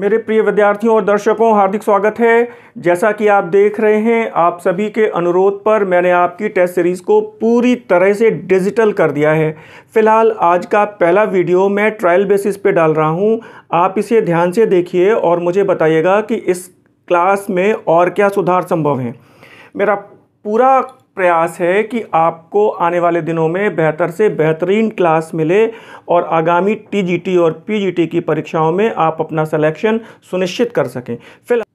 मेरे प्रिय विद्यार्थियों और दर्शकों, हार्दिक स्वागत है। जैसा कि आप देख रहे हैं, आप सभी के अनुरोध पर मैंने आपकी टेस्ट सीरीज़ को पूरी तरह से डिजिटल कर दिया है। फ़िलहाल आज का पहला वीडियो मैं ट्रायल बेसिस पे डाल रहा हूं। आप इसे ध्यान से देखिए और मुझे बताइएगा कि इस क्लास में और क्या सुधार संभव है। मेरा पूरा प्रयास है कि आपको आने वाले दिनों में बेहतर से बेहतरीन क्लास मिले और आगामी टीजीटी और पीजीटी की परीक्षाओं में आप अपना सिलेक्शन सुनिश्चित कर सकें। फिलहाल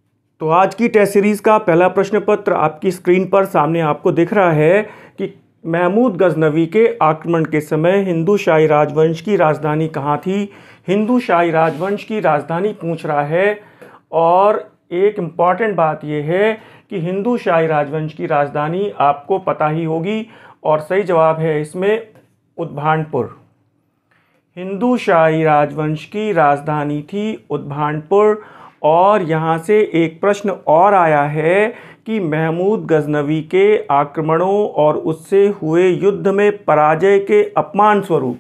तो आज की टेस्ट सीरीज़ का पहला प्रश्न पत्र आपकी स्क्रीन पर सामने आपको दिख रहा है कि महमूद गजनवी के आक्रमण के समय हिंदू शाही राजवंश की राजधानी कहाँ थी। हिंदू शाही राजवंश की राजधानी पूछ रहा है और एक इम्पॉर्टेंट बात यह है कि हिंदू शाही राजवंश की राजधानी आपको पता ही होगी और सही जवाब है इसमें उद्भानपुर। हिंदू शाही राजवंश की राजधानी थी उद्भानपुर। और यहाँ से एक प्रश्न और आया है कि महमूद गजनवी के आक्रमणों और उससे हुए युद्ध में पराजय के अपमान स्वरूप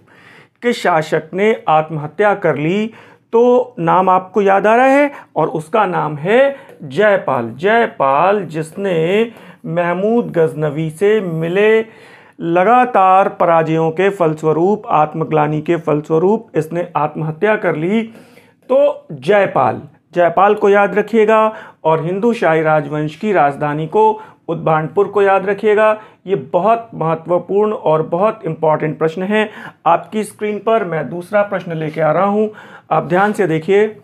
किस शासक ने आत्महत्या कर ली। तो नाम आपको याद आ रहा है और उसका नाम है जयपाल। जयपाल जिसने महमूद गजनवी से मिले लगातार पराजयों के फलस्वरूप, आत्मग्लानि के फलस्वरूप इसने आत्महत्या कर ली। तो जयपाल को याद रखिएगा और हिंदू शाही राजवंश की राजधानी को उद्भानपुर को याद रखिएगा। ये बहुत महत्वपूर्ण और बहुत इम्पॉर्टेंट प्रश्न है। आपकी स्क्रीन पर मैं दूसरा प्रश्न लेके आ रहा हूँ, आप ध्यान से देखिए।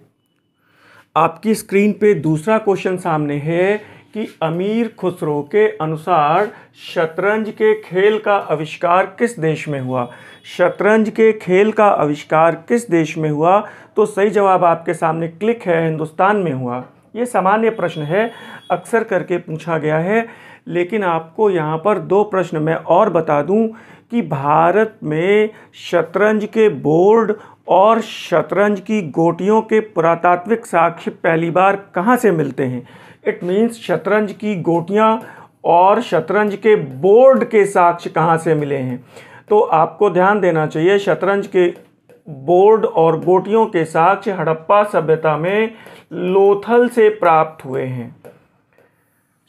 आपकी स्क्रीन पे दूसरा क्वेश्चन सामने है कि अमीर खुसरो के अनुसार शतरंज के खेल का आविष्कार किस देश में हुआ। शतरंज के खेल का आविष्कार किस देश में हुआ। तो सही जवाब आपके सामने क्लिक है, हिंदुस्तान में हुआ। ये सामान्य प्रश्न है, अक्सर करके पूछा गया है, लेकिन आपको यहाँ पर दो प्रश्न मैं और बता दूँ कि भारत में शतरंज के बोर्ड और शतरंज की गोटियों के पुरातात्विक साक्ष्य पहली बार कहाँ से मिलते हैं। इट मीन्स शतरंज की गोटियाँ और शतरंज के बोर्ड के साक्ष्य कहाँ से मिले हैं। तो आपको ध्यान देना चाहिए, शतरंज के बोर्ड और गोटियों के साक्ष्य हड़प्पा सभ्यता में लोथल से प्राप्त हुए हैं।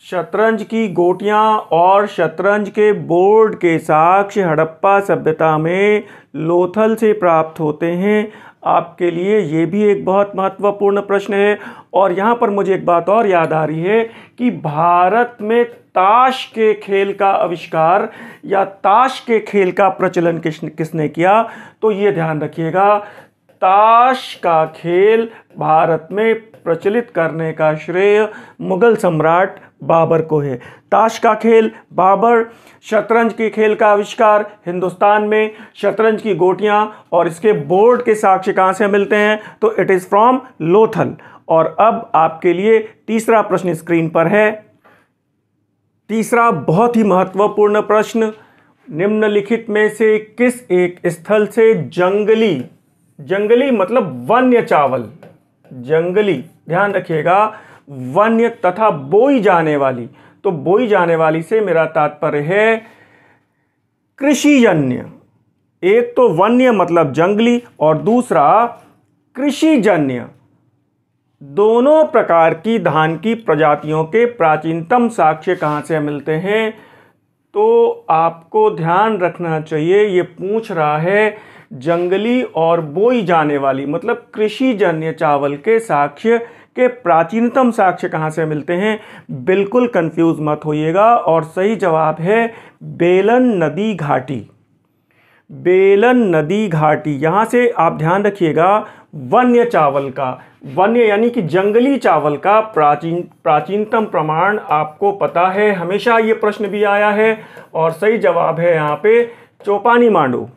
शतरंज की गोटियां और शतरंज के बोर्ड के साक्ष्य हड़प्पा सभ्यता में लोथल से प्राप्त होते हैं। आपके लिए ये भी एक बहुत महत्वपूर्ण प्रश्न है। और यहाँ पर मुझे एक बात और याद आ रही है कि भारत में ताश के खेल का आविष्कार या ताश के खेल का प्रचलन किसने किया। तो ये ध्यान रखिएगा, ताश का खेल भारत में प्रचलित करने का श्रेय मुगल सम्राट बाबर को है। ताश का खेल बाबर, शतरंज के खेल का आविष्कार हिंदुस्तान में, शतरंज की गोटियां और इसके बोर्ड के साक्ष्य कहाँ से मिलते हैं। तो इट इज़ फ्रॉम लोथल। और अब आपके लिए तीसरा प्रश्न स्क्रीन पर है। तीसरा बहुत ही महत्वपूर्ण प्रश्न, निम्नलिखित में से किस एक स्थल से जंगली मतलब वन्य चावल, जंगली ध्यान रखिएगा, वन्य तथा बोई जाने वाली। तो बोई जाने वाली से मेरा तात्पर्य है कृषिजन्य। एक तो वन्य मतलब जंगली और दूसरा कृषिजन्य। दोनों प्रकार की धान की प्रजातियों के प्राचीनतम साक्ष्य कहाँ से मिलते हैं। तो आपको ध्यान रखना चाहिए, ये पूछ रहा है जंगली और बोई जाने वाली मतलब कृषिजन्य चावल के साक्ष्य के प्राचीनतम साक्ष्य कहाँ से मिलते हैं। बिल्कुल कंफ्यूज मत होइएगा और सही जवाब है बेलन नदी घाटी। बेलन नदी घाटी। यहाँ से आप ध्यान रखिएगा, वन्य चावल का, वन्य यानी कि जंगली चावल का प्राचीनतम प्रमाण आपको पता है। हमेशा ये प्रश्न भी आया है और सही जवाब है यहाँ पे चौपानी मांडू।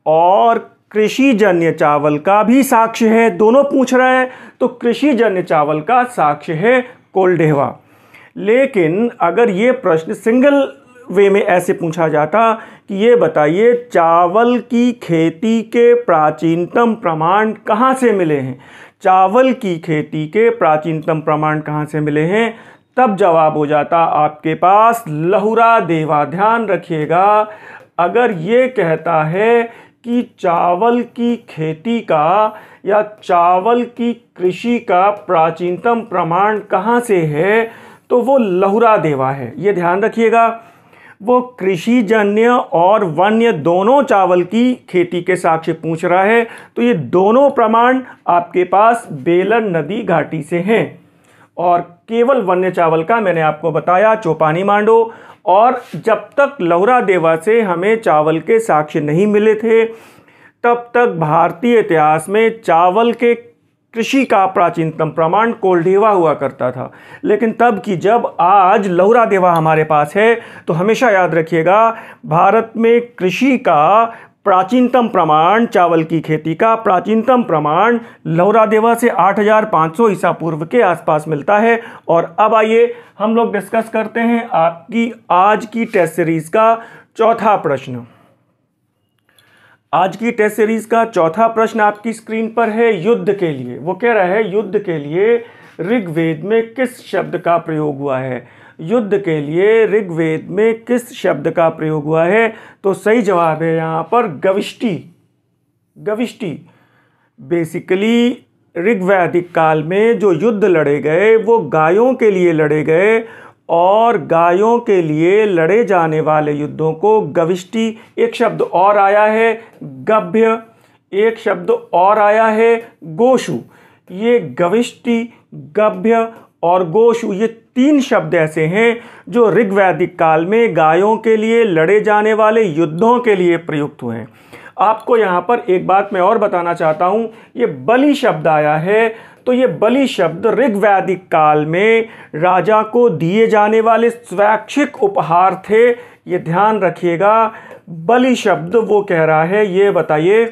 और कृषिजन्य चावल का भी साक्ष्य है, दोनों पूछ रहे हैं। तो कृषिजन्य चावल का साक्ष्य है कोल्डेवा। लेकिन अगर ये प्रश्न सिंगल वे में ऐसे पूछा जाता कि ये बताइए चावल की खेती के प्राचीनतम प्रमाण कहाँ से मिले हैं, चावल की खेती के प्राचीनतम प्रमाण कहाँ से मिले हैं, तब जवाब हो जाता आपके पास लहुरा देवा। ध्यान रखिएगा, अगर ये कहता है कि चावल की खेती का या चावल की कृषि का प्राचीनतम प्रमाण कहाँ से है, तो वो लहुरा देवा है। ये ध्यान रखिएगा, वो कृषि जन्य और वन्य दोनों चावल की खेती के साक्ष्य पूछ रहा है। तो ये दोनों प्रमाण आपके पास बेलन नदी घाटी से हैं। और केवल वन्य चावल का मैंने आपको बताया चौपानी मांडो। और जब तक लहुरा देवा से हमें चावल के साक्ष्य नहीं मिले थे, तब तक भारतीय इतिहास में चावल के कृषि का प्राचीनतम प्रमाण कोल्ढेवा हुआ करता था। लेकिन तब की जब आज लहुरा देवा हमारे पास है, तो हमेशा याद रखिएगा, भारत में कृषि का प्राचीनतम प्रमाण, चावल की खेती का प्राचीनतम प्रमाण लहुरा देवा से 8500 ईसा पूर्व के आसपास मिलता है। और अब आइए हम लोग डिस्कस करते हैं आपकी आज की टेस्ट सीरीज का चौथा प्रश्न। आज की टेस्ट सीरीज का चौथा प्रश्न आपकी स्क्रीन पर है, युद्ध के लिए। वो कह रहा है, युद्ध के लिए ऋग्वेद में किस शब्द का प्रयोग हुआ है? युद्ध के लिए ऋग्वेद में किस शब्द का प्रयोग हुआ है? तो सही जवाब है यहाँ पर गविष्टि। गविष्टि। बेसिकली ऋग्वैदिक काल में जो युद्ध लड़े गए वो गायों के लिए लड़े गए, और गायों के लिए लड़े जाने वाले युद्धों को गविष्टि। एक शब्द और आया है गभ्य, एक शब्द और आया है गोशु। ये गविष्टि, गभ्य और गोशु, ये तीन शब्द ऐसे हैं जो ऋग्वैदिक काल में गायों के लिए लड़े जाने वाले युद्धों के लिए प्रयुक्त हुए हैं। आपको यहाँ पर एक बात मैं और बताना चाहता हूँ, ये बलि शब्द आया है, तो ये बलि शब्द ऋग्वैदिक काल में राजा को दिए जाने वाले स्वैच्छिक उपहार थे। ये ध्यान रखिएगा, बलि शब्द वो कह रहा है। ये बताइए,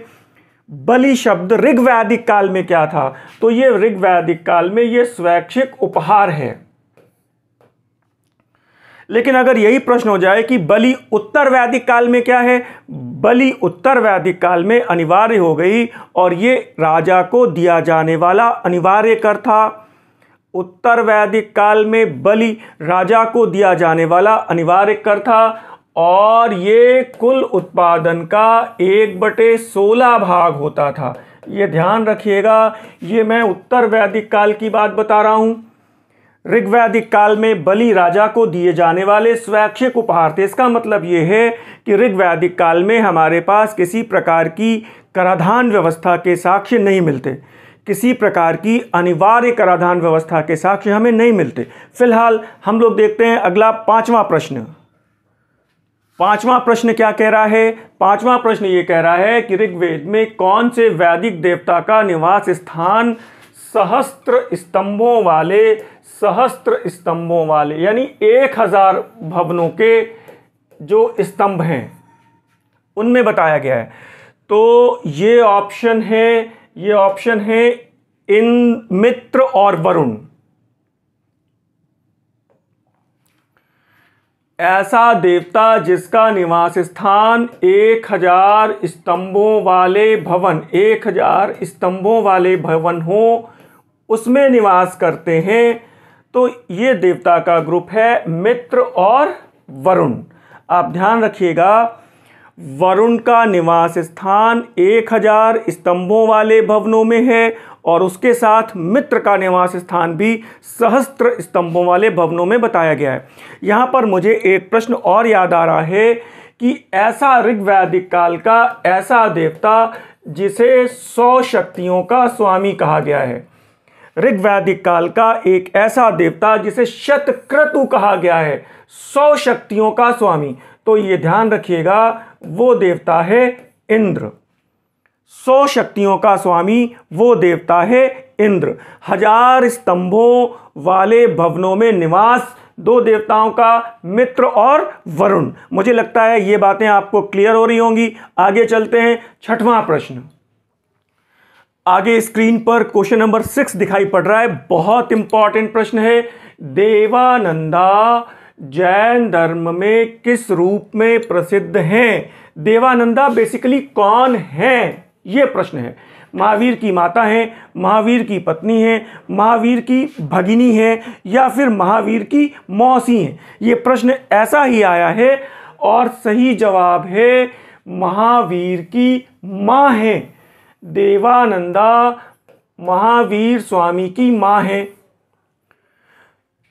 बलि शब्द ऋग्वैदिक काल में क्या था? तो ये ऋग्वैदिक काल में ये स्वैच्छिक उपहार है। लेकिन अगर यही प्रश्न हो जाए कि बलि उत्तर वैदिक काल में क्या है, बलि उत्तर वैदिक काल में अनिवार्य हो गई, और ये राजा को दिया जाने वाला अनिवार्य कर था। उत्तर वैदिक काल में बलि राजा को दिया जाने वाला अनिवार्य कर था, और ये कुल उत्पादन का 1/16 भाग होता था। ये ध्यान रखिएगा, ये मैं उत्तर वैदिक काल की बात बता रहा हूँ। ऋग्वैदिक काल में बलि राजा को दिए जाने वाले स्वैच्छिक उपहार थे। इसका मतलब ये है कि ऋग्वैदिक काल में हमारे पास किसी प्रकार की कराधान व्यवस्था के साक्ष्य नहीं मिलते, किसी प्रकार की अनिवार्य कराधान व्यवस्था के साक्ष्य हमें नहीं मिलते। फिलहाल हम लोग देखते हैं अगला पांचवा प्रश्न। पांचवा प्रश्न क्या कह रहा है? पांचवा प्रश्न ये कह रहा है कि ऋग्वेद में कौन से वैदिक देवता का निवास स्थान सहस्त्र स्तंभों वाले यानी 1000 भवनों के जो स्तंभ हैं उनमें बताया गया है? तो ये ऑप्शन है इंद्र, मित्र और वरुण। ऐसा देवता जिसका निवास स्थान 1000 स्तंभों वाले भवन, 1000 स्तंभों वाले भवन हो, उसमें निवास करते हैं, तो ये देवता का ग्रुप है मित्र और वरुण। आप ध्यान रखिएगा, वरुण का निवास स्थान 1000 स्तंभों वाले भवनों में है, और उसके साथ मित्र का निवास स्थान भी सहस्त्र स्तंभों वाले भवनों में बताया गया है। यहाँ पर मुझे एक प्रश्न और याद आ रहा है कि ऐसा ऋग्वैदिक काल का ऐसा देवता जिसे 100 शक्तियों का स्वामी कहा गया है, ऋग्वैदिक काल का एक ऐसा देवता जिसे शतक्रतु कहा गया है, 100 शक्तियों का स्वामी, तो ये ध्यान रखिएगा वो देवता है इंद्र। 100 शक्तियों का स्वामी वो देवता है इंद्र। 1000 स्तंभों वाले भवनों में निवास 2 देवताओं का, मित्र और वरुण। मुझे लगता है ये बातें आपको क्लियर हो रही होंगी। आगे चलते हैं, छठवां प्रश्न। आगे स्क्रीन पर क्वेश्चन नंबर 6 दिखाई पड़ रहा है, बहुत इंपॉर्टेंट प्रश्न है। देवानंदा जैन धर्म में किस रूप में प्रसिद्ध हैं? देवानंदा बेसिकली कौन हैं, ये प्रश्न है। महावीर की माता हैं, महावीर की पत्नी हैं, महावीर की भगिनी हैं, या फिर महावीर की मौसी हैं? ये प्रश्न ऐसा ही आया है, और सही जवाब है महावीर की माँ हैं। देवानंदा महावीर स्वामी की माँ हैं।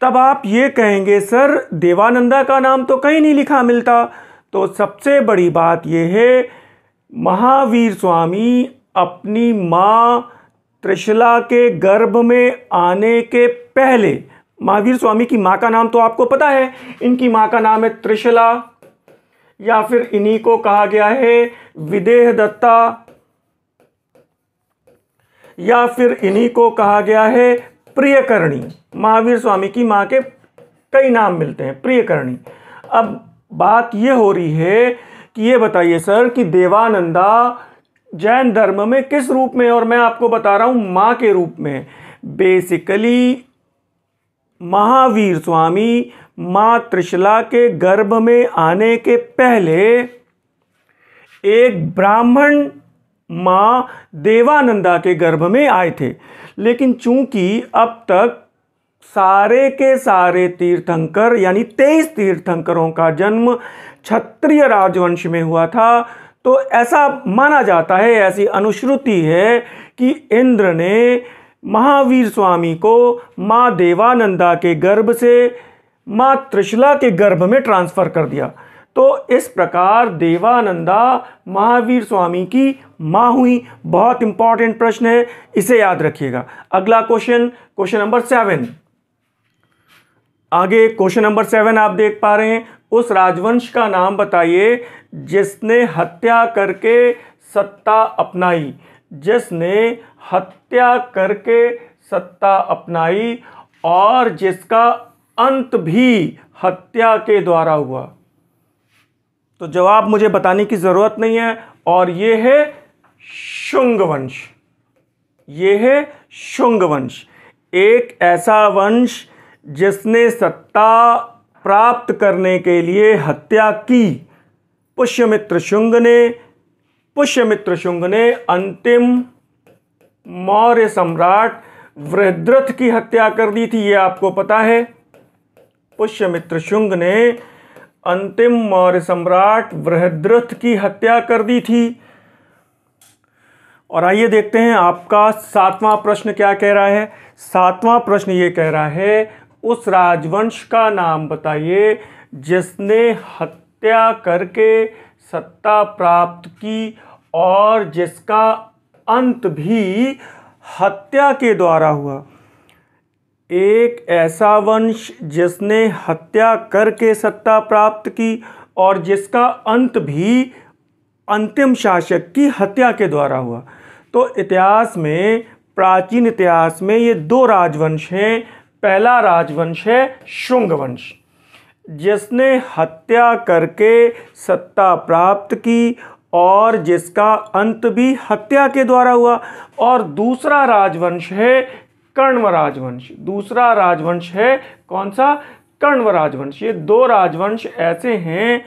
तब आप ये कहेंगे सर देवानंदा का नाम तो कहीं नहीं लिखा मिलता। तो सबसे बड़ी बात यह है, महावीर स्वामी अपनी माँ त्रिशला के गर्भ में आने के पहले, महावीर स्वामी की माँ का नाम तो आपको पता है, इनकी माँ का नाम है त्रिशला, या फिर इन्हीं को कहा गया है विदेह दत्ता, या फिर इन्हीं को कहा गया है प्रियकरणी। महावीर स्वामी की माँ के कई नाम मिलते हैं, प्रियकरणी। अब बात ये हो रही है कि ये बताइए सर कि देवानंदा जैन धर्म में किस रूप में, और मैं आपको बता रहा हूं माँ के रूप में। बेसिकली महावीर स्वामी माँ त्रिशला के गर्भ में आने के पहले एक ब्राह्मण माँ देवानंदा के गर्भ में आए थे। लेकिन चूंकि अब तक सारे के सारे तीर्थंकर यानी 23 तीर्थंकरों का जन्म क्षत्रिय राजवंश में हुआ था, तो ऐसा माना जाता है, ऐसी अनुश्रुति है कि इंद्र ने महावीर स्वामी को माँ देवानंदा के गर्भ से माँ त्रिशला के गर्भ में ट्रांसफर कर दिया। तो इस प्रकार देवानंदा महावीर स्वामी की माँ हुई। बहुत इंपॉर्टेंट प्रश्न है, इसे याद रखिएगा। अगला क्वेश्चन नंबर 7। आगे क्वेश्चन नंबर 7 आप देख पा रहे हैं, उस राजवंश का नाम बताइए जिसने हत्या करके सत्ता अपनाई। जिसने हत्या करके सत्ता अपनाई और जिसका अंत भी हत्या के द्वारा हुआ। तो जवाब मुझे बताने की जरूरत नहीं है, और ये है शुंग वंश। ये है शुंग वंश, एक ऐसा वंश जिसने सत्ता प्राप्त करने के लिए हत्या की। पुष्यमित्र शुंग ने अंतिम मौर्य सम्राट वृहद्रथ की हत्या कर दी थी, ये आपको पता है। पुष्यमित्र शुंग ने अंतिम मौर्य सम्राट वृहद्रथ की हत्या कर दी थी। और आइए देखते हैं आपका 7वां प्रश्न क्या कह रहा है। 7वां प्रश्न ये कह रहा है, उस राजवंश का नाम बताइए जिसने हत्या करके सत्ता प्राप्त की और जिसका अंत भी हत्या के द्वारा हुआ। एक ऐसा वंश जिसने हत्या करके सत्ता प्राप्त की और जिसका अंत भी अंतिम शासक की हत्या के द्वारा हुआ। तो इतिहास में, प्राचीन इतिहास में ये 2 राजवंश हैं। पहला राजवंश है शुंग वंश, जिसने हत्या करके सत्ता प्राप्त की और जिसका अंत भी हत्या के द्वारा हुआ। और दूसरा राजवंश है कण्व राजवंश। दूसरा राजवंश है कौन सा? कण्व राजवंश। ये 2 राजवंश ऐसे हैं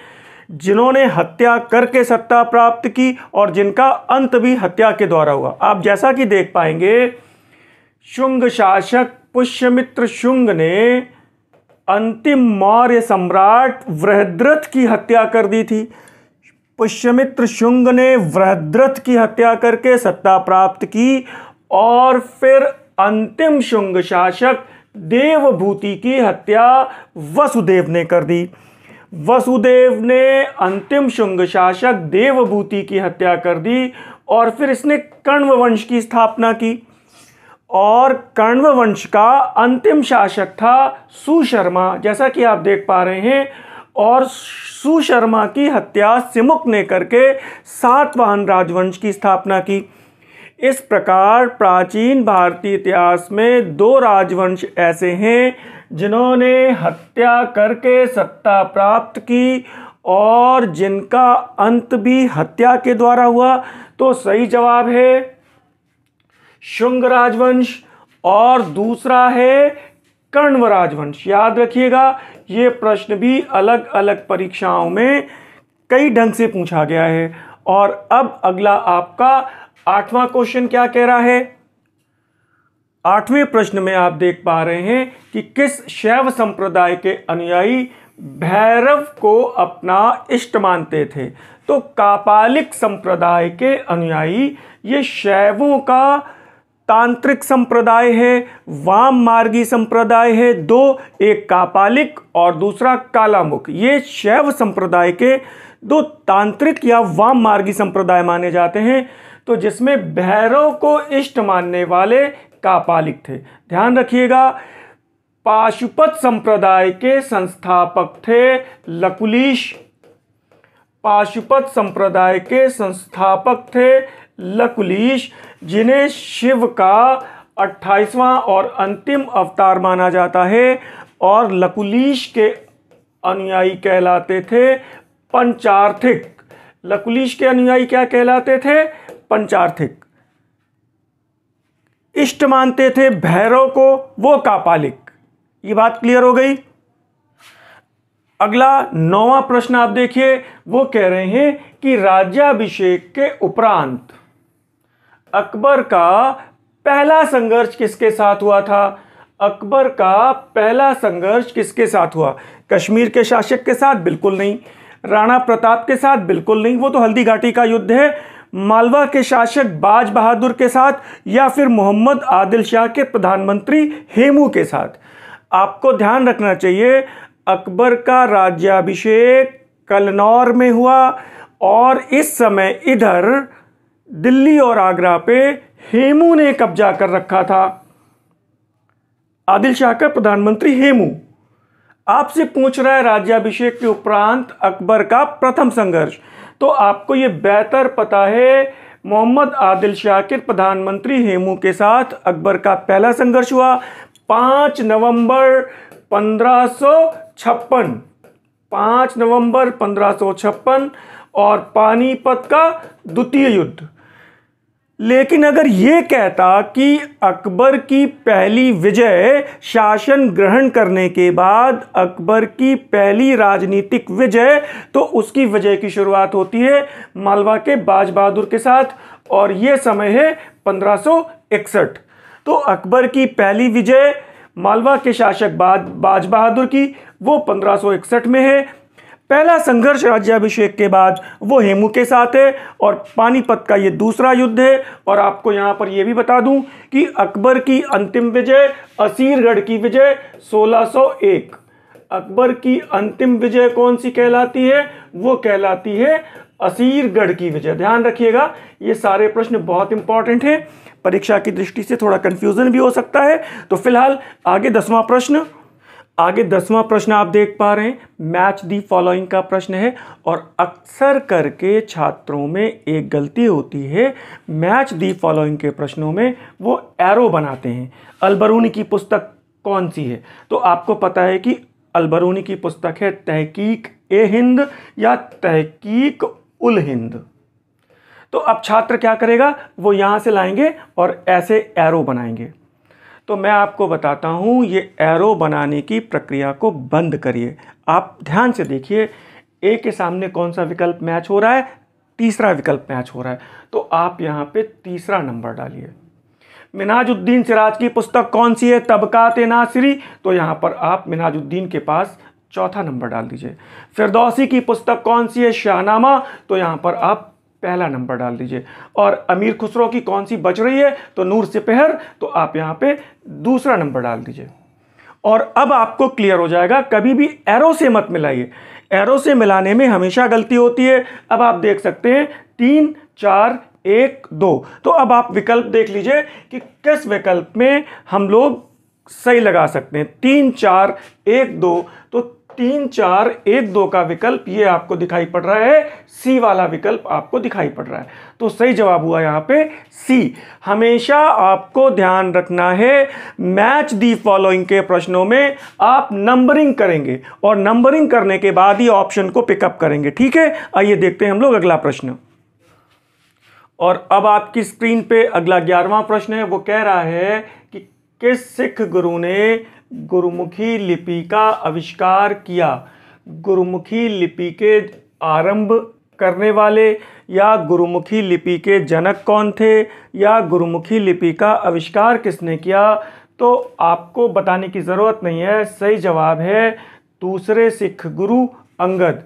जिन्होंने हत्या करके सत्ता प्राप्त की और जिनका अंत भी हत्या के द्वारा हुआ। आप जैसा कि देख पाएंगे, शुंग शासक पुष्यमित्र शुंग ने अंतिम मौर्य सम्राट वृहद्रथ की हत्या कर दी थी। पुष्यमित्र शुंग ने वृहद्रथ की हत्या करके सत्ता प्राप्त की और फिर अंतिम शुंग शासक देवभूति की हत्या वसुदेव ने कर दी। वसुदेव ने अंतिम शुंग शासक देवभूति की हत्या कर दी और फिर इसने कण्व वंश की स्थापना की। और कण्व वंश का अंतिम शासक था सुशर्मा, जैसा कि आप देख पा रहे हैं। और सुशर्मा की हत्या सिमुक ने करके सातवाहन राजवंश की स्थापना की। इस प्रकार प्राचीन भारतीय इतिहास में 2 राजवंश ऐसे हैं जिन्होंने हत्या करके सत्ता प्राप्त की और जिनका अंत भी हत्या के द्वारा हुआ। तो सही जवाब है शुंग राजवंश और दूसरा है कण्व राजवंश। याद रखिएगा, ये प्रश्न भी अलग अलग परीक्षाओं में कई ढंग से पूछा गया है। और अब अगला आपका 8वां क्वेश्चन क्या कह रहा है। 8वें प्रश्न में आप देख पा रहे हैं कि किस शैव संप्रदाय के अनुयायी भैरव को अपना इष्ट मानते थे। तो कापालिक संप्रदाय के अनुयायी ये शैवों का तांत्रिक संप्रदाय है, वाम मार्गी संप्रदाय है दो, एक कापालिक और दूसरा कालामुख। ये शैव संप्रदाय के दो तांत्रिक या वाम मार्गी संप्रदाय माने जाते हैं। तो जिसमें भैरव को इष्ट मानने वाले कापालिक थे। ध्यान रखिएगा, पाशुपत संप्रदाय के संस्थापक थे लकुलिश। पाशुपत संप्रदाय के संस्थापक थे लकुलिश, जिन्हें शिव का 28वां और अंतिम अवतार माना जाता है। और लकुलिश के अनुयायी कहलाते थे पंचार्थिक। लकुलिश के अनुयायी क्या कहलाते थे? पंचार्थिक। इष्ट मानते थे भैरव को, वो कापालिक। ये बात क्लियर हो गई। अगला 9वां प्रश्न आप देखिए, वो कह रहे हैं कि राज्याभिषेक के उपरांत अकबर का पहला संघर्ष किसके साथ हुआ था? अकबर का पहला संघर्ष किसके साथ हुआ? कश्मीर के शासक के साथ? बिल्कुल नहीं। राणा प्रताप के साथ? बिल्कुल नहीं, वो तो हल्दी घाटी का युद्ध है। मालवा के शासक बाज बहादुर के साथ या फिर मोहम्मद आदिल शाह के प्रधानमंत्री हेमू के साथ? आपको ध्यान रखना चाहिए, अकबर का राज्याभिषेक कलनौर में हुआ और इस समय इधर दिल्ली और आगरा पे हेमू ने कब्जा कर रखा था। आदिल शाह का प्रधानमंत्री हेमू आपसे पूछ रहा है राज्याभिषेक के उपरांत अकबर का प्रथम संघर्ष। तो आपको यह बेहतर पता है, मोहम्मद आदिल शाह के प्रधानमंत्री हेमू के साथ अकबर का पहला संघर्ष हुआ 5 नवंबर 1556। 5 नवंबर 1556 और पानीपत का द्वितीय युद्ध। लेकिन अगर यह कहता कि अकबर की पहली विजय शासन ग्रहण करने के बाद अकबर की पहली राजनीतिक विजय, तो उसकी विजय की शुरुआत होती है मालवा के बाज बहादुर के साथ और यह समय है 1561। तो अकबर की पहली विजय मालवा के शासक बाज बहादुर की, वो 1561 में है। पहला संघर्ष राज्याभिषेक के बाद वो हेमू के साथ है और पानीपत का ये दूसरा युद्ध है। और आपको यहां पर यह भी बता दूं कि अकबर की अंतिम विजय, असीरगढ़ की विजय 1601। अकबर की अंतिम विजय कौन सी कहलाती है? वो कहलाती है असीरगढ़ की विजय। ध्यान रखिएगा, ये सारे प्रश्न बहुत इंपॉर्टेंट हैं, परीक्षा की दृष्टि से थोड़ा कंफ्यूजन भी हो सकता है। तो फिलहाल आगे 10वां प्रश्न आप देख पा रहे हैं, मैच दी फॉलोइंग का प्रश्न है। और अक्सर करके छात्रों में एक गलती होती है, मैच दी फॉलोइंग के प्रश्नों में वो एरो बनाते हैं। अलबरूनी की पुस्तक कौन सी है? तो आपको पता है कि अलबरूनी की पुस्तक है तहकीक ए हिंद या तहकीक उल हिंद। तो अब छात्र क्या करेगा, वो यहां से लाएंगे और ऐसे एरो बनाएंगे। तो मैं आपको बताता हूं, ये एरो बनाने की प्रक्रिया को बंद करिए। आप ध्यान से देखिए, ए के सामने कौन सा विकल्प मैच हो रहा है? तीसरा विकल्प मैच हो रहा है। तो आप यहां पे तीसरा नंबर डालिए। मिनाजुद्दीन सिराज की पुस्तक कौन सी है? तबकात-ए नासिरी। तो यहां पर आप मिनाजुद्दीन के पास चौथा नंबर डाल दीजिए। फिरदौसी की पुस्तक कौन सी है? शाहनामा। तो यहां पर आप पहला नंबर डाल दीजिए। और अमीर खुसरो की कौन सी बच रही है? तो नूर सिपहर। तो आप यहां पे दूसरा नंबर डाल दीजिए। और अब आपको क्लियर हो जाएगा, कभी भी एरो से मत मिलाइए, एरो से मिलाने में हमेशा गलती होती है। अब आप देख सकते हैं 3 4 1 2। तो अब आप विकल्प देख लीजिए कि किस विकल्प में हम लोग सही लगा सकते हैं। 3 4 1 2। तो 3 4 1 2 का विकल्प ये आपको दिखाई पड़ रहा है, सी वाला विकल्प आपको दिखाई पड़ रहा है। तो सही जवाब हुआ यहां पे सी। हमेशा आपको ध्यान रखना है, मैच दी फॉलोइंग के प्रश्नों में आप नंबरिंग करेंगे और नंबरिंग करने के बाद ही ऑप्शन को पिकअप करेंगे। ठीक है, आइए देखते हैं हम लोग अगला प्रश्न। और अब आपकी स्क्रीन पे अगला 11वां प्रश्न है। वो कह रहा है कि किस सिख गुरु ने गुरुमुखी लिपि का आविष्कार किया? गुरुमुखी लिपि के आरंभ करने वाले या गुरुमुखी लिपि के जनक कौन थे या गुरुमुखी लिपि का आविष्कार किसने किया? तो आपको बताने की ज़रूरत नहीं है, सही जवाब है दूसरे सिख गुरु अंगद।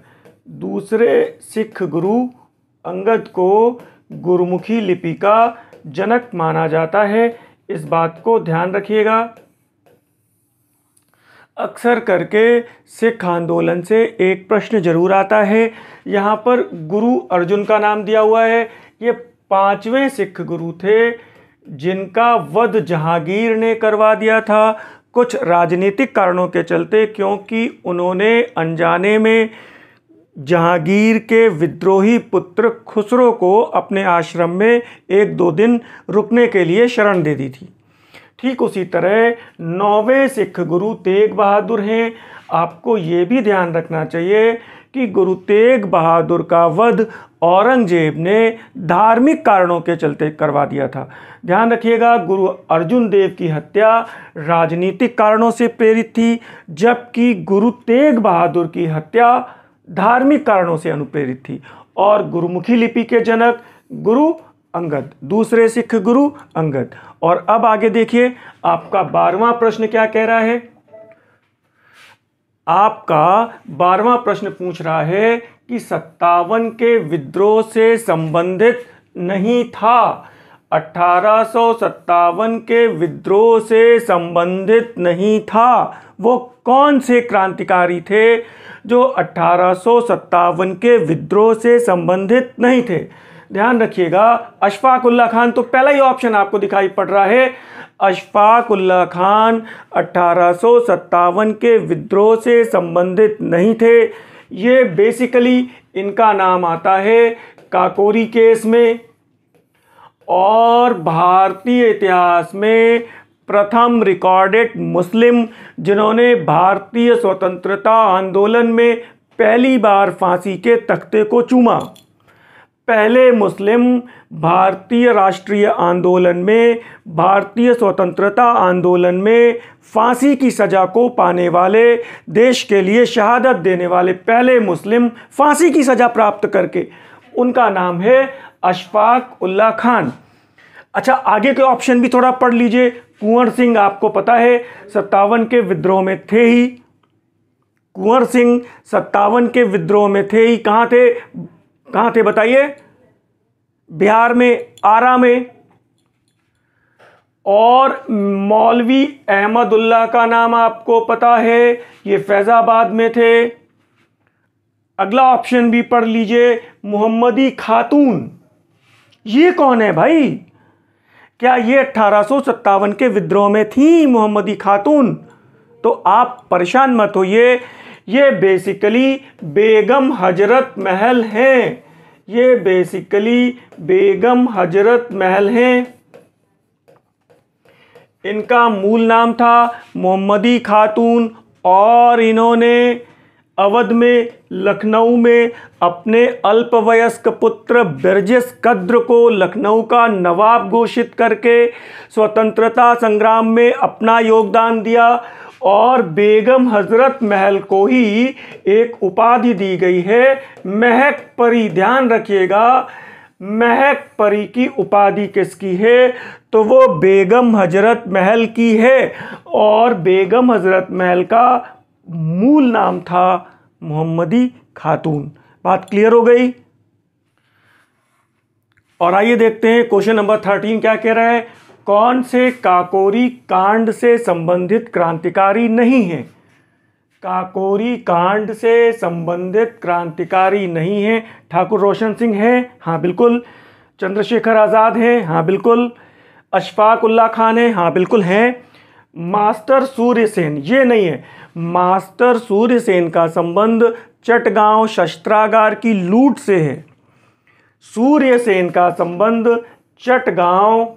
दूसरे सिख गुरु अंगद को गुरुमुखी लिपि का जनक माना जाता है, इस बात को ध्यान रखिएगा। अक्सर करके सिख आंदोलन से एक प्रश्न जरूर आता है। यहाँ पर गुरु अर्जुन का नाम दिया हुआ है। ये 5वें सिख गुरु थे जिनका वध जहांगीर ने करवा दिया था, कुछ राजनीतिक कारणों के चलते, क्योंकि उन्होंने अनजाने में जहांगीर के विद्रोही पुत्र खुसरो को अपने आश्रम में 1-2 दिन रुकने के लिए शरण दे दी थी। ठीक उसी तरह 9वें सिख गुरु तेग बहादुर हैं। आपको ये भी ध्यान रखना चाहिए कि गुरु तेग बहादुर का वध औरंगजेब ने धार्मिक कारणों के चलते करवा दिया था। ध्यान रखिएगा, गुरु अर्जुन देव की हत्या राजनीतिक कारणों से प्रेरित थी, जबकि गुरु तेग बहादुर की हत्या धार्मिक कारणों से अनुप्रेरित थी। और गुरुमुखी लिपि के जनक गुरु अंगद, दूसरे सिख गुरु अंगद। और अब आगे देखिए, आपका 12वां प्रश्न क्या कह रहा है। आपका 12वां प्रश्न पूछ रहा है कि 57 के विद्रोह से संबंधित नहीं था। 1857 के विद्रोह से संबंधित नहीं था। वो कौन से क्रांतिकारी थे जो 1857 के विद्रोह से संबंधित नहीं थे? ध्यान रखिएगा, अशफाक उल्लाह खान तो पहला ही ऑप्शन आपको दिखाई पड़ रहा है। अशफाक उल्लाह खान 1857 के विद्रोह से संबंधित नहीं थे। ये बेसिकली इनका नाम आता है काकोरी केस में, और भारतीय इतिहास में प्रथम रिकॉर्डेड मुस्लिम जिन्होंने भारतीय स्वतंत्रता आंदोलन में पहली बार फांसी के तख्ते को चूमा। पहले मुस्लिम भारतीय राष्ट्रीय आंदोलन में, भारतीय स्वतंत्रता आंदोलन में फांसी की सज़ा को पाने वाले, देश के लिए शहादत देने वाले पहले मुस्लिम फांसी की सज़ा प्राप्त करके, उनका नाम है अशफाक उल्लाह खान। अच्छा, आगे के ऑप्शन भी थोड़ा पढ़ लीजिए। कुंवर सिंह आपको पता है 57 के विद्रोह में थे ही। कुंवर सिंह 57 के विद्रोह में थे ही। कहाँ थे बताइए? बिहार में, आरा में। और मौलवी अहमदुल्लाह का नाम आपको पता है, ये फैजाबाद में थे। अगला ऑप्शन भी पढ़ लीजिए, मोहम्मदी खातून। ये कौन है भाई? क्या ये 1857 के विद्रोह में थी मोहम्मदी खातून? तो आप परेशान मत होइए, ये बेसिकली बेगम हजरत महल हैं। ये बेसिकली बेगम हजरत महल हैं। इनका मूल नाम था मोहम्मदी खातून, और इन्होंने अवध में, लखनऊ में अपने अल्पवयस्क पुत्र बिरजिस कद्र को लखनऊ का नवाब घोषित करके स्वतंत्रता संग्राम में अपना योगदान दिया। और बेगम हजरत महल को ही एक उपाधि दी गई है, महक परी। ध्यान रखिएगा, महक परी की उपाधि किसकी है? तो वो बेगम हजरत महल की है। और बेगम हजरत महल का मूल नाम था मोहम्मदी खातून। बात क्लियर हो गई? और आइए देखते हैं क्वेश्चन नंबर 13 क्या कह रहा है। कौन से काकोरी कांड से संबंधित क्रांतिकारी नहीं है? काकोरी कांड से संबंधित क्रांतिकारी नहीं है। ठाकुर रोशन सिंह है, हाँ बिल्कुल। चंद्रशेखर आज़ाद है, हाँ बिल्कुल। अशफाक उल्लाह खान है, हाँ बिल्कुल हैं। मास्टर सूर्यसेन ये नहीं है। मास्टर सूर्यसेन का संबंध चटगांव शस्त्रागार की लूट से है। सूर्यसेन का संबंध चटगांव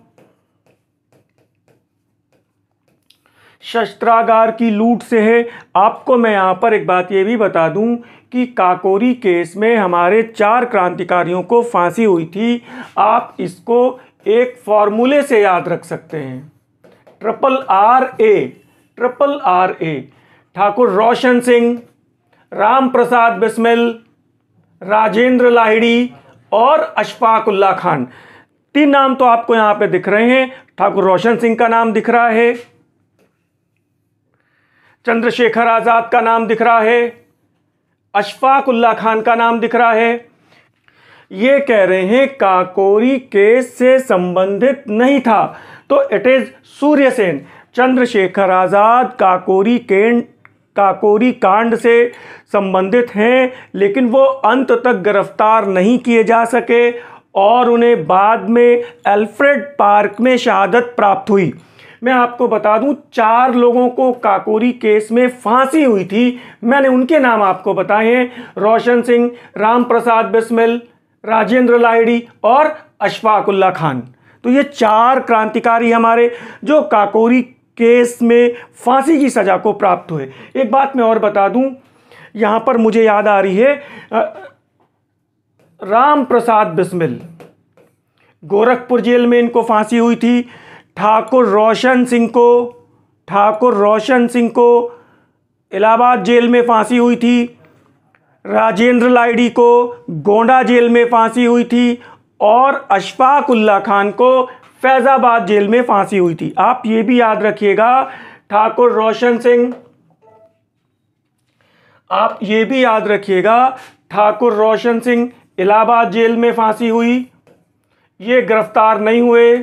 शस्त्रागार की लूट से है। आपको मैं यहाँ पर एक बात ये भी बता दूं कि काकोरी केस में हमारे 4 क्रांतिकारियों को फांसी हुई थी। आप इसको एक फॉर्मूले से याद रख सकते हैं, RRA। ठाकुर रोशन सिंह, राम प्रसाद बिस्मिल, राजेंद्र लाहिड़ी और अशफाक उल्लाह खान। 3 नाम तो आपको यहाँ पे दिख रहे हैं। ठाकुर रोशन सिंह का नाम दिख रहा है, चंद्रशेखर आज़ाद का नाम दिख रहा है, अशफाक उल्लाह खान का नाम दिख रहा है। ये कह रहे हैं काकोरी केस से संबंधित नहीं था, तो इट इज सूर्यसेन। चंद्रशेखर आज़ाद काकोरी कांड से संबंधित हैं, लेकिन वो अंत तक गिरफ्तार नहीं किए जा सके और उन्हें बाद में एल्फ्रेड पार्क में शहादत प्राप्त हुई। मैं आपको बता दूं, 4 लोगों को काकोरी केस में फांसी हुई थी। मैंने उनके नाम आपको बताए हैं, रोशन सिंह, राम प्रसाद बिस्मिल, राजेंद्र लाहिड़ी और अशफाक उल्लाह खान। तो ये 4 क्रांतिकारी हमारे जो काकोरी केस में फांसी की सजा को प्राप्त हुए। एक बात मैं और बता दूं, यहां पर मुझे याद आ रही है, राम प्रसाद बिस्मिल, गोरखपुर जेल में इनको फांसी हुई थी। ठाकुर रोशन सिंह को इलाहाबाद जेल में फांसी हुई थी। राजेंद्र लाहिड़ी को गोंडा जेल में फांसी हुई थी और अशफाक उल्लाह खान को फैजाबाद जेल में फांसी हुई थी। आप ये भी याद रखिएगा, ठाकुर रोशन सिंह, आप ये भी याद रखिएगा, ठाकुर रोशन सिंह इलाहाबाद जेल में फांसी हुई, ये गिरफ्तार नहीं हुए।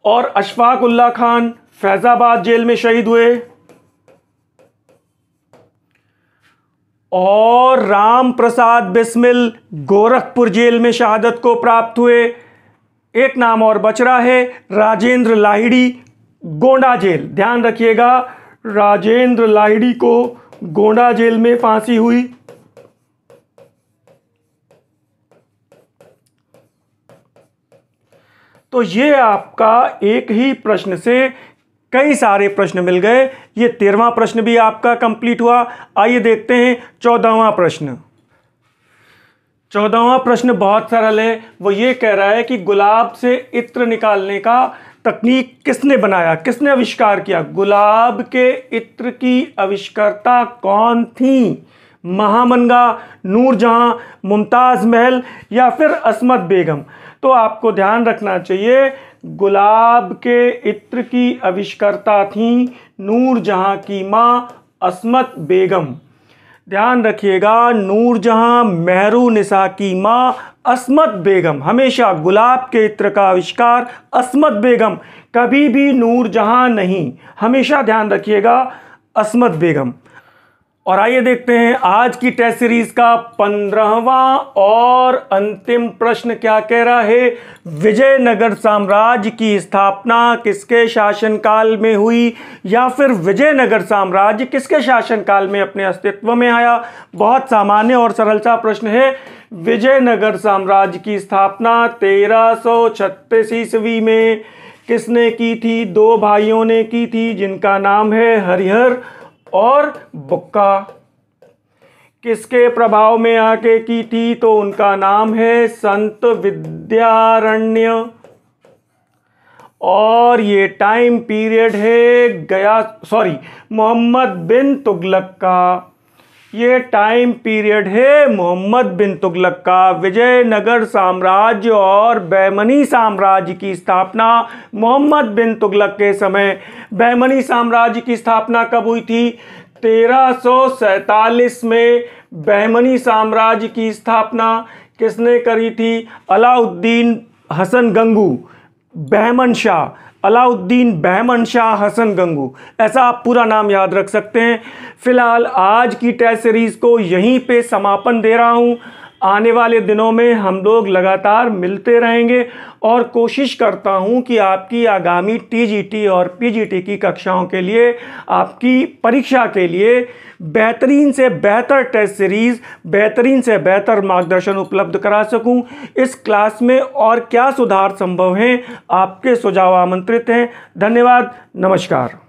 और अशफाक उल्लाह खान फैजाबाद जेल में शहीद हुए और राम प्रसाद बिस्मिल गोरखपुर जेल में शहादत को प्राप्त हुए। एक नाम और बच रहा है, राजेंद्र लाहिड़ी, गोंडा जेल। ध्यान रखिएगा, राजेंद्र लाहिड़ी को गोंडा जेल में फांसी हुई। तो ये आपका एक ही प्रश्न से कई सारे प्रश्न मिल गए। ये 13वां प्रश्न भी आपका कंप्लीट हुआ। आइए देखते हैं 14वां प्रश्न। 14वां प्रश्न बहुत सरल है। वो ये कह रहा है कि गुलाब से इत्र निकालने का तकनीक किसने बनाया, किसने आविष्कार किया? गुलाब के इत्र की आविष्कर्ता कौन थी? महामनगा, नूरजहां, मुमताज महल या फिर असमत बेगम? तो आपको ध्यान रखना चाहिए, गुलाब के इत्र की आविष्कर्ता थी नूरजहां की मां असमत बेगम। ध्यान रखिएगा, नूरजहां मेहरुनिसा की मां असमत बेगम। हमेशा गुलाब के इत्र का आविष्कार असमत बेगम, कभी भी नूरजहां नहीं। हमेशा ध्यान रखिएगा, असमत बेगम। और आइए देखते हैं आज की टेस्ट सीरीज का 15वां और अंतिम प्रश्न क्या कह रहा है। विजयनगर साम्राज्य की स्थापना किसके शासनकाल में हुई, या फिर विजयनगर साम्राज्य किसके शासनकाल में अपने अस्तित्व में आया? बहुत सामान्य और सरल सा प्रश्न है। विजयनगर साम्राज्य की स्थापना 1336 ईस्वी में किसने की थी? 2 भाइयों ने की थी, जिनका नाम है हरिहर और बुक्का। किसके प्रभाव में आके की थी? तो उनका नाम है संत विद्यारण्य। और ये टाइम पीरियड है मोहम्मद बिन तुगलक का। ये टाइम पीरियड है मोहम्मद बिन तुगलक का। विजयनगर साम्राज्य और बहमनी साम्राज्य की स्थापना मोहम्मद बिन तुगलक के समय। बहमनी साम्राज्य की स्थापना कब हुई थी? 1347 में बहमनी साम्राज्य की स्थापना किसने करी थी? अलाउद्दीन हसन गंगू, बहमन शाह, अलाउद्दीन बहमन शाह हसन गंगू, ऐसा आप पूरा नाम याद रख सकते हैं। फिलहाल आज की टेस्ट सीरीज को यहीं पे समापन दे रहा हूं। आने वाले दिनों में हम लोग लगातार मिलते रहेंगे और कोशिश करता हूं कि आपकी आगामी टीजीटी और पीजीटी की कक्षाओं के लिए, आपकी परीक्षा के लिए बेहतरीन से बेहतर टेस्ट सीरीज, बेहतरीन से बेहतर मार्गदर्शन उपलब्ध करा सकूं। इस क्लास में और क्या सुधार संभव हैं, आपके सुझाव आमंत्रित हैं। धन्यवाद, नमस्कार।